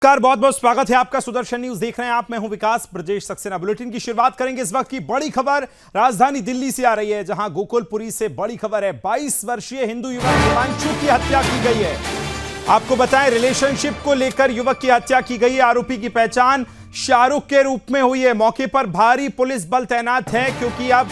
नमस्कार, बहुत बहुत स्वागत है आपका। सुदर्शन न्यूज देख रहे हैं आप। मैं हूं विकास ब्रजेश सक्सेना। बुलेटिन की शुरुआत करेंगे इस वक्त की बड़ी खबर राजधानी दिल्ली से आ रही है, जहां गोकुलपुरी से बड़ी खबर है। 22 वर्षीय हिंदू युवक हिमांशु की हत्या की गई है। आपको बताएं, रिलेशनशिप को लेकर युवक की हत्या की गई है। आरोपी की पहचान शाहरुख के रूप में हुई है। मौके पर भारी पुलिस बल तैनात है, क्योंकि अब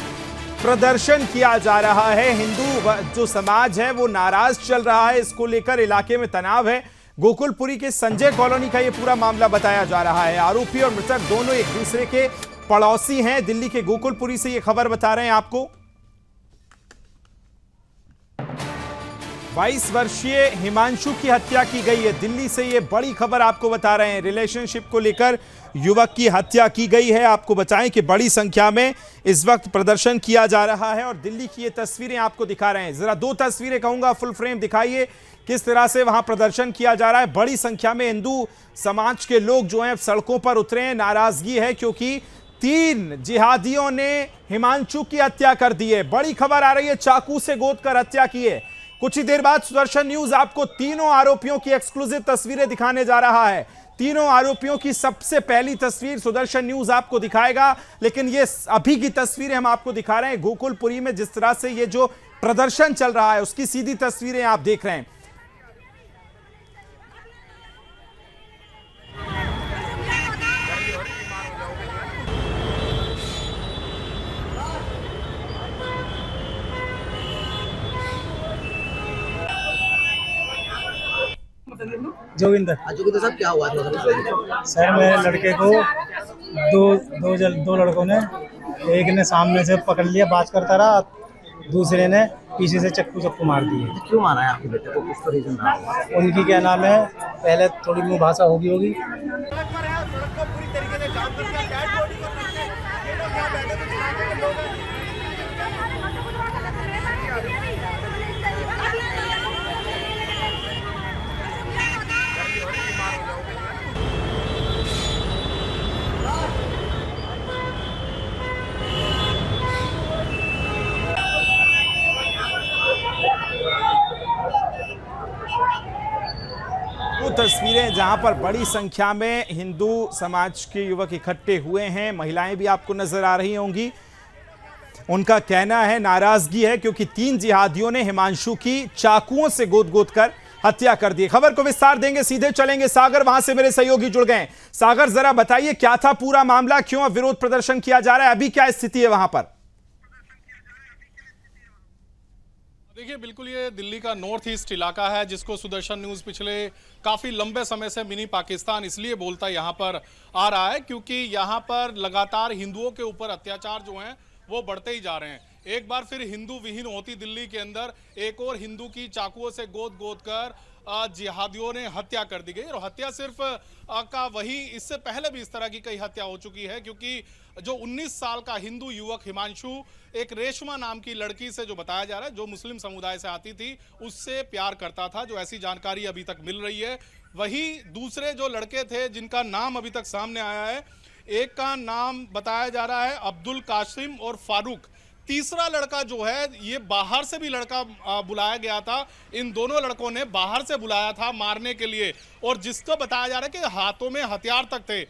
प्रदर्शन किया जा रहा है। हिंदू जो समाज है वो नाराज चल रहा है, इसको लेकर इलाके में तनाव है। गोकुलपुरी के संजय कॉलोनी का यह पूरा मामला बताया जा रहा है। आरोपी और मृतक दोनों एक दूसरे के पड़ोसी हैं। दिल्ली के गोकुलपुरी से यह खबर बता रहे हैं आपको। 22 वर्षीय हिमांशु की हत्या की गई है। दिल्ली से यह बड़ी खबर आपको बता रहे हैं। रिलेशनशिप को लेकर युवक की हत्या की गई है। आपको बताएं कि बड़ी संख्या में इस वक्त प्रदर्शन किया जा रहा है और दिल्ली की ये तस्वीरें आपको दिखा रहे हैं। जरा दो तस्वीरें कहूंगा, फुल फ्रेम दिखाइए किस तरह से वहां प्रदर्शन किया जा रहा है। बड़ी संख्या में हिंदू समाज के लोग जो हैं सड़कों पर उतरे हैं। नाराजगी है क्योंकि 3 जिहादियों ने हिमांशु की हत्या कर दी है। बड़ी खबर आ रही है, चाकू से गोद कर हत्या की है। कुछ ही देर बाद सुदर्शन न्यूज आपको तीनों आरोपियों की एक्सक्लूसिव तस्वीरें दिखाने जा रहा है। तीनों आरोपियों की सबसे पहली तस्वीर सुदर्शन न्यूज आपको दिखाएगा, लेकिन ये अभी की तस्वीरें हम आपको दिखा रहे हैं। गोकुलपुरी में जिस तरह से ये जो प्रदर्शन चल रहा है उसकी सीधी तस्वीरें आप देख रहे हैं। जोगिंदर। जोगिंदर साहब, क्या हुआ थोड़ा सा? सर, मेरे लड़के को दो लड़कों ने, एक ने सामने से पकड़ लिया, बात करता रहा, दूसरे ने पीछे से चक्कू मार दिए। क्यों मारा है आपके बेटे को? कुछ तो रीजन रहा? उनकी क्या नाम है, पहले थोड़ी मुंह भाषा होगी। वो तस्वीरें जहां पर बड़ी संख्या में हिंदू समाज के युवक इकट्ठे हुए हैं। महिलाएं भी आपको नजर आ रही होंगी। उनका कहना है, नाराजगी है क्योंकि 3 जिहादियों ने हिमांशु की चाकुओं से गोद कर हत्या कर दी। खबर को विस्तार देंगे, सीधे चलेंगे सागर, वहां से मेरे सहयोगी जुड़ गए। सागर, जरा बताइए क्या था पूरा मामला, क्यों अब विरोध प्रदर्शन किया जा रहा है, अभी क्या स्थिति है वहां पर? देखिए, बिल्कुल ये दिल्ली का नॉर्थ ईस्ट इलाका है, जिसको सुदर्शन न्यूज़ पिछले काफ़ी लंबे समय से मिनी पाकिस्तान इसलिए बोलता यहाँ पर आ रहा है क्योंकि यहाँ पर लगातार हिंदुओं के ऊपर अत्याचार जो हैं वो बढ़ते ही जा रहे हैं। एक बार फिर हिंदू विहीन होती दिल्ली के अंदर एक और हिंदू की चाकुओं से गोद कर जिहादियों ने हत्या कर दी गई। और हत्या सिर्फ का वही, इससे पहले भी इस तरह की कई हत्या हो चुकी है, क्योंकि जो 19 साल का हिंदू युवक हिमांशु एक रेशमा नाम की लड़की से, जो बताया जा रहा है जो मुस्लिम समुदाय से आती थी, उससे प्यार करता था, जो ऐसी जानकारी अभी तक मिल रही है। वही दूसरे जो लड़के थे जिनका नाम अभी तक सामने आया है, एक का नाम बताया जा रहा है अब्दुल कासिम और फारूक। तीसरा लड़का जो है, ये बाहर से भी लड़का बुलाया गया था। इन दोनों लड़कों ने बाहर से बुलाया था मारने के लिए, और जिसको बताया जा रहा है कि हाथों में हथियार तक थे।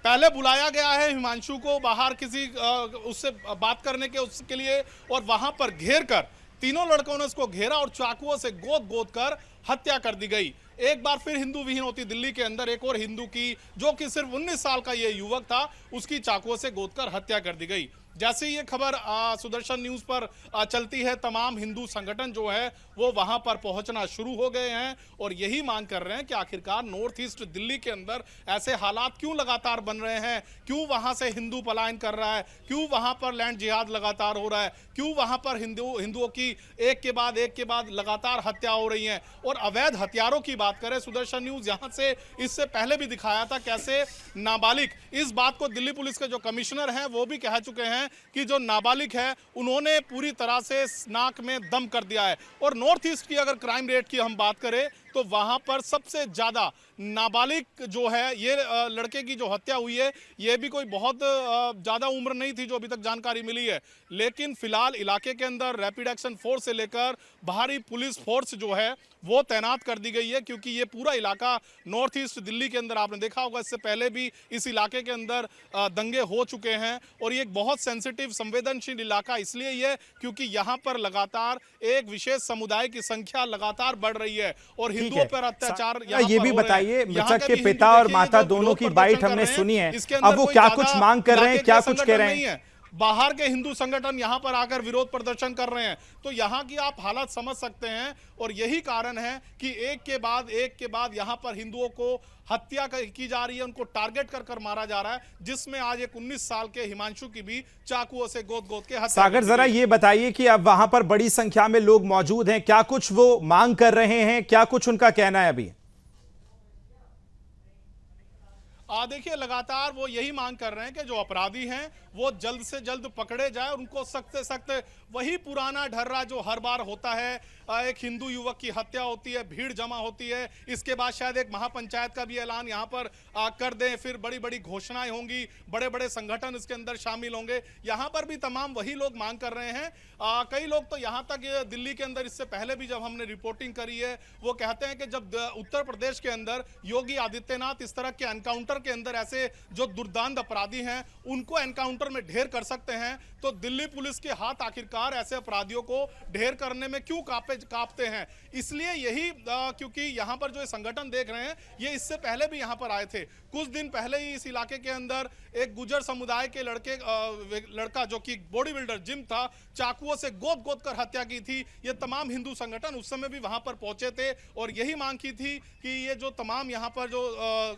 पहले बुलाया गया है हिमांशु को बाहर किसी उससे बात करने के उसके लिए, और वहां पर घेर कर तीनों लड़कों ने उसको घेरा और चाकुओं से गोद कर हत्या कर दी गई। एक बार फिर हिंदू विहीन होती दिल्ली के अंदर एक और हिंदू की, जो कि सिर्फ 19 साल का ये युवक था, उसकी चाकुओं से गोद कर हत्या कर दी गई। जैसे ये खबर सुदर्शन न्यूज पर चलती है, तमाम हिंदू संगठन जो है वो वहां पर पहुंचना शुरू हो गए हैं और यही मांग कर रहे हैं कि आखिरकार नॉर्थ ईस्ट दिल्ली के अंदर ऐसे हालात क्यों लगातार बन रहे हैं, क्यों वहां से हिंदू पलायन कर रहा है, क्यों वहां पर लैंड जिहाद लगातार हो रहा है, क्यों वहां पर हिंदुओं की एक के बाद लगातार हत्या हो रही है। और अवैध हथियारों की बात करें, सुदर्शन न्यूज यहां से इससे पहले भी दिखाया था कैसे नाबालिग, इस बात को दिल्ली पुलिस के जो कमिश्नर हैं वो भी कह चुके हैं कि जो नाबालिग है उन्होंने पूरी तरह से नाक में दम कर दिया है। और नॉर्थ ईस्ट की अगर क्राइम रेट की हम बात करें तो वहां पर सबसे ज्यादा नाबालिग जो है ये लड़के की जो हत्या हुई है, ये भी कोई बहुत ज्यादा उम्र नहीं थी जो अभी तक जानकारी मिली है। लेकिन फिलहाल इलाके के अंदर रैपिड एक्शन फोर्स से लेकर भारी पुलिस फोर्स जो है वो तैनात कर दी गई है, क्योंकि ये पूरा इलाका नॉर्थ ईस्ट दिल्ली के अंदर आपने देखा होगा, इससे पहले भी इस इलाके के अंदर दंगे हो चुके हैं। और ये एक बहुत सेंसिटिव संवेदनशील इलाका इसलिए ये क्योंकि यहाँ पर लगातार एक विशेष समुदाय की संख्या लगातार बढ़ रही है और हिंदुओं पर अत्याचार ये भी बताइए, मृतक के पिता और माता दोनों की बाइट हमने सुनी है, अब वो क्या कुछ मांग कर रहे हैं, क्या कुछ कह रहे हैं? बाहर के हिंदू संगठन यहां पर आकर विरोध प्रदर्शन कर रहे हैं, तो यहां की आप हालत समझ सकते हैं। और यही कारण है कि एक के बाद यहां पर हिंदुओं को हत्या की जा रही है, उनको टारगेट कर मारा जा रहा है, जिसमें आज एक 19 साल के हिमांशु की भी चाकुओं से गोद के हत्या। सागर, जरा ये बताइए कि अब वहां पर बड़ी संख्या में लोग मौजूद हैं, क्या कुछ वो मांग कर रहे हैं, क्या कुछ उनका कहना है अभी? देखिए, लगातार वो यही मांग कर रहे हैं कि जो अपराधी हैं वो जल्द से जल्द पकड़े जाए और उनको सख्त से सख्त, वही पुराना ढर्रा जो हर बार होता है, एक हिंदू युवक की हत्या होती है, भीड़ जमा होती है, इसके बाद शायद एक महापंचायत का भी ऐलान यहाँ पर कर दें, फिर बड़ी बड़ी घोषणाएं होंगी, बड़े बड़े संगठन इसके अंदर शामिल होंगे। यहाँ पर भी तमाम वही लोग मांग कर रहे हैं। कई लोग तो यहाँ तक दिल्ली के अंदर, इससे पहले भी जब हमने रिपोर्टिंग करी है, वो कहते हैं कि जब उत्तर प्रदेश के अंदर योगी आदित्यनाथ इस तरह के एनकाउंटर के अंदर ऐसे जो दुर्दांत अपराधी हैं उनको एनकाउंटर में ढेर कर सकते हैं, तो दिल्ली पुलिस के हाथ आखिरकार ऐसे अपराधियों को ढेर करने में क्यों कांपते हैं? इसलिए यही क्योंकि यहाँ पर जो संगठन देख रहे हैं ये इससे पहले भी यहाँ पर आए थे। कुछ दिन पहले ही इस इलाके के अंदर एक गुजर समुदाय के लड़का जो कि बॉडी बिल्डर जिम था, चाकुओं से गोद कर हत्या की थी। ये तमाम हिंदू संगठन उस समय भी वहां पर पहुंचे थे और यही मांग की थी कि ये जो तमाम यहाँ पर जो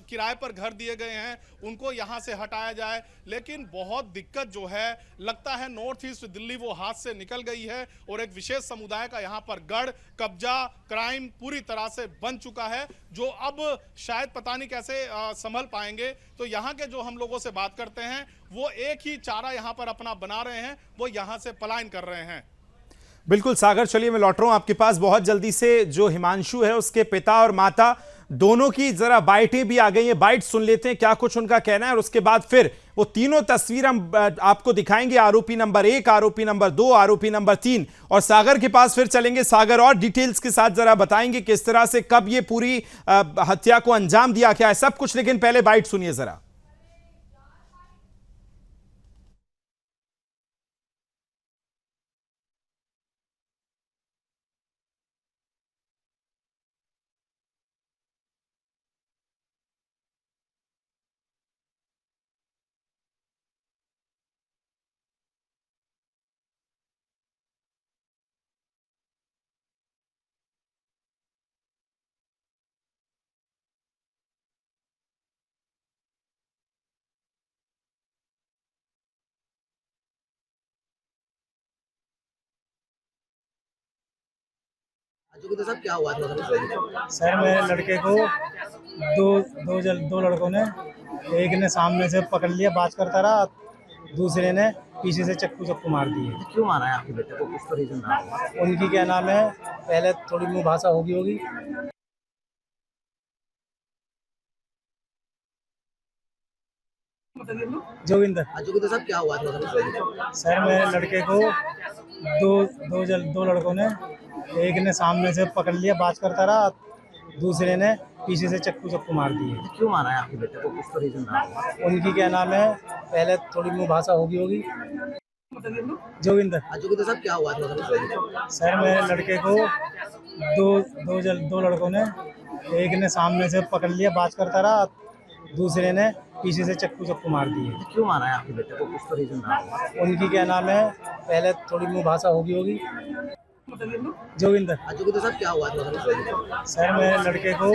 किराए पर घर दिए गए हैं उनको यहाँ से हटाया जाए। लेकिन बहुत दिक्कत जो है, लगता है नॉर्थ ईस्ट दिल्ली वो हाथ से निकल गई है और एक विशेष समुदाय का यहाँ पर गढ़, कब्जा, क्राइम पूरी तरह से बन चुका है, जो अब शायद पता नहीं कैसे संभल पाएंगे। तो यहाँ के जो हम लोगों से बात करते हैं वो एक ही चारा यहाँ पर अपना बना रहे हैं, वो यहाँ से पलायन कर रहे हैं। बिल्कुल सागर, चलिए मैं लौट रहा हूं आपके पास बहुत जल्दी से। जो हिमांशु है उसके पिता और माता दोनों की जरा बाइटें भी आ गई हैं, बाइट सुन लेते हैं क्या कुछ उनका कहना है और उसके बाद फिर वो तीनों तस्वीर हम आपको दिखाएंगे, आरोपी नंबर 1, आरोपी नंबर 2, आरोपी नंबर 3, और सागर के पास फिर चलेंगे। सागर और डिटेल्स के साथ जरा बताएंगे किस तरह से कब ये पूरी हत्या को अंजाम दिया क्या है, सब कुछ। लेकिन पहले बाइट सुनिए जरा। जोगिंदर साहब क्या हुआ था? सर मेरे लड़के को दो लड़कों ने, एक ने सामने से पकड़ लिया, बात करता रहा, दूसरे ने पीछे से चक्कू मार दिए। क्यों मारा है आपके बेटे को? कुछ तो रीजन रहा होगा। उनकी क्या नाम है, पहले थोड़ी मुंह भाषा होगी। जोगिंदर साहब क्या हुआ था? सर मेरे लड़के को दो लड़कों ने, एक ने सामने से पकड़ लिया, बात करता रहा, दूसरे ने पीछे से चक्कू मार दिए। क्यों मारा है आपके बेटे को? कुछ तो रीजन रहा होगा। उनकी क्या नाम है, पहले थोड़ी मुंह भाषा होगी। जोगिंदर साहब क्या हुआ था? सर मेरे लड़के को दो लड़कों ने, एक ने सामने से पकड़ लिया, बात करता रहा, दूसरे ने पीछे से चक्कू मार दिए। क्यों मारा है आपके बेटे को? कुछ तो रीजन रहा होगा। उनकी क्या नाम है, पहले थोड़ी मुंह भाषा होगी। जोगिंदर साहब क्या हुआ था? सर मेरे लड़के को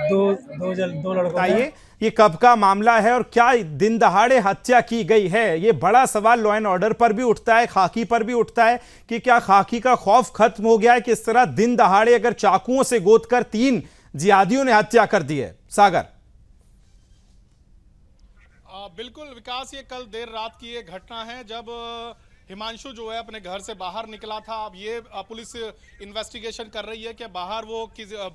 दो लड़कों ने, ये कब का मामला है और क्या दिन दहाड़े हत्या की गई है? ये बड़ा सवाल लॉ एंड ऑर्डर पर भी उठता है, खाकी पर भी उठता है कि क्या खाकी का खौफ खत्म हो गया है कि इस तरह दिन दहाड़े अगर चाकुओं से गोदकर 3 जिहादियों ने हत्या कर दी है? सागर। बिल्कुल विकास, ये कल देर रात की ये घटना है जब हिमांशु जो है अपने घर से बाहर निकला था। अब ये पुलिस इन्वेस्टिगेशन कर रही है कि बाहर वो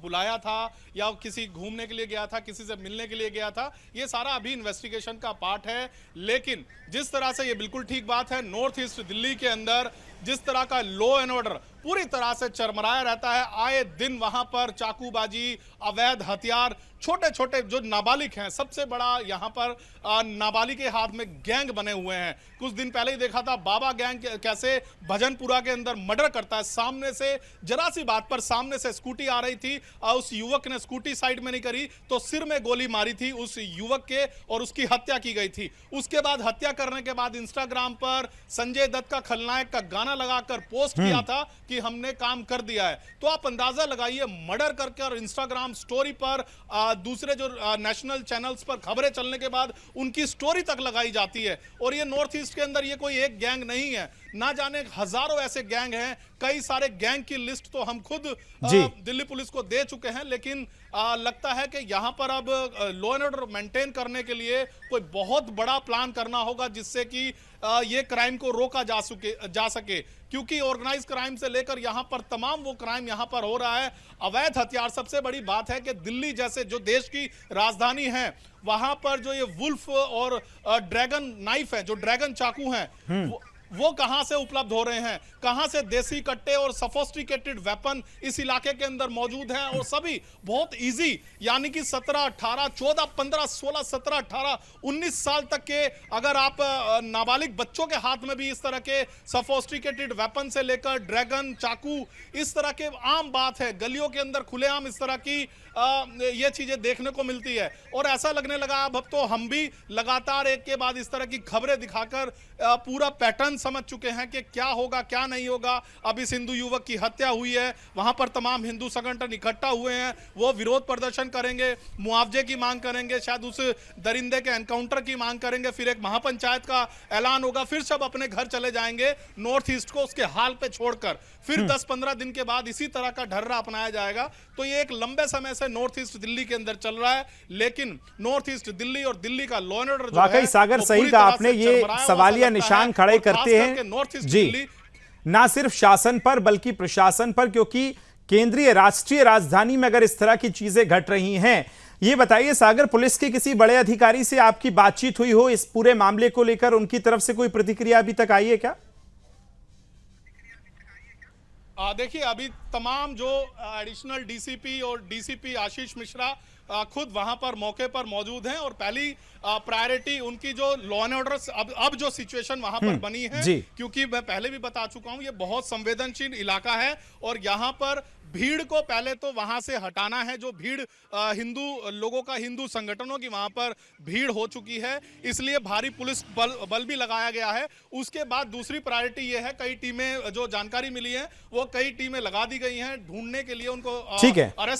बुलाया था या किसी घूमने के लिए गया था, किसी से मिलने के लिए गया था। ये सारा अभी इन्वेस्टिगेशन का पार्ट है। लेकिन जिस तरह से ये बिल्कुल ठीक बात है, नॉर्थ ईस्ट दिल्ली के अंदर जिस तरह का लॉ एंड ऑर्डर पूरी तरह से चरमराया रहता है, आए दिन वहां पर चाकूबाजी, अवैध हथियार, छोटे छोटे जो नाबालिग हैं, सबसे बड़ा यहां पर नाबालिग के हाथ में गैंग बने हुए हैं। कुछ दिन पहले ही देखा था बाबा गैंग कैसे भजनपुरा के अंदर मर्डर करता है। सामने से जरा सी बात पर सामने से स्कूटी आ रही थी, उस युवक ने स्कूटी साइड में नहीं करी तो सिर में गोली मारी थी उस युवक के और उसकी हत्या की गई थी। उसके बाद हत्या करने के बाद इंस्टाग्राम पर संजय दत्त का खलनायक का गाना लगाकर पोस्ट किया था कि हमने काम कर दिया है। तो आप अंदाजा लगाइए, मर्डर करके और इंस्टाग्राम स्टोरी पर दूसरे जो नेशनल चैनल्स पर खबरें चलने के बाद उनकी स्टोरी तक लगाई जाती है। और ये नॉर्थ ईस्ट के अंदर ये कोई एक गैंग नहीं है, ना जाने हजारों ऐसे गैंग हैं। कई सारे गैंग की लिस्ट तो हम खुद दिल्ली पुलिस को दे चुके हैं। लेकिन लगता है कि यहां पर अब लॉ एंड ऑर्डर मेंटेन करने के लिए कोई बहुत बड़ा प्लान करना होगा जिससे कि ये क्राइम को रोका जा सके, क्योंकि ऑर्गेनाइज क्राइम से लेकर यहां पर तमाम वो क्राइम यहां पर हो रहा है। अवैध हथियार, सबसे बड़ी बात है कि दिल्ली जैसे जो देश की राजधानी है वहां पर जो ये वुल्फ और ड्रैगन नाइफ है, जो ड्रैगन चाकू हैं, वो कहां से उपलब्ध हो रहे हैं, कहां से देसी कट्टे और सफोस्टिकेटेड वेपन इस इलाके के अंदर मौजूद हैं। और सभी बहुत इजी, यानी कि 17, 18, 14, 15, 16, 17, 18, 19 साल तक के अगर आप नाबालिग बच्चों के हाथ में भी इस तरह के सफोस्टिकेटेड वेपन से लेकर ड्रैगन चाकू, इस तरह के आम बात है। गलियों के अंदर खुलेआम इस तरह की ये चीजें देखने को मिलती है। और ऐसा लगने लगा अब तो हम भी लगातार एक के बाद इस तरह की खबरें दिखाकर पूरा पैटर्न समझ चुके हैं कि क्या होगा क्या नहीं होगा। अब इस हिंदू युवक की हत्या हुई है, वहां पर तमाम हिंदू संगठन इकट्ठा हुए हैं, वो विरोध प्रदर्शन करेंगे, मुआवजे की मांग करेंगे, शायद उस दरिंदे के एनकाउंटर की मांग करेंगे, फिर एक महापंचायत का ऐलान होगा, फिर सब अपने घर चले जाएंगे नॉर्थ ईस्ट को उसके हाल पे छोड़कर। फिर 10-15 दिन के बाद इसी तरह का ढर्रा अपनाया जाएगा। तो ये एक लंबे समय से नॉर्थ ईस्ट दिल्ली के अंदर चल रहा है। लेकिन नॉर्थ ईस्ट दिल्ली और दिल्ली का लॉ एंड ऑर्डर वाकई सागर सही कहा आपने, ये सवालिया निशान खड़े करते हैं जी, ना सिर्फ शासन पर बल्कि प्रशासन पर, क्योंकि केंद्रीय राष्ट्रीय राजधानी में अगर इस तरह की चीजें घट रही हैं। ये बताइए सागर, पुलिस के किसी बड़े अधिकारी से आपकी बातचीत हुई हो इस पूरे मामले को लेकर, उनकी तरफ से कोई प्रतिक्रिया अभी तक आई है क्या? देखिए, अभी तमाम जो एडिशनल डीसीपी और डीसीपी आशीष मिश्रा खुद वहां पर मौके पर मौजूद हैं और पहली प्रायोरिटी उनकी जो लॉ एंड ऑर्डर अब जो सिचुएशन वहां पर बनी है, क्योंकि मैं पहले भी बता चुका हूं ये बहुत संवेदनशील इलाका है और यहां पर भीड़ को पहले तो वहां से हटाना है। जो भीड़ हिंदू लोगों का, हिंदू संगठनों की वहां पर भीड़ हो चुकी है, इसलिए भारी पुलिस बल भी लगाया गया है। उसके बाद दूसरी प्रायोरिटी ये है, कई टीमें जो जानकारी मिली है वो कई टीमें लगा दी गई हैं ढूंढने के लिए, उनको अरेस्ट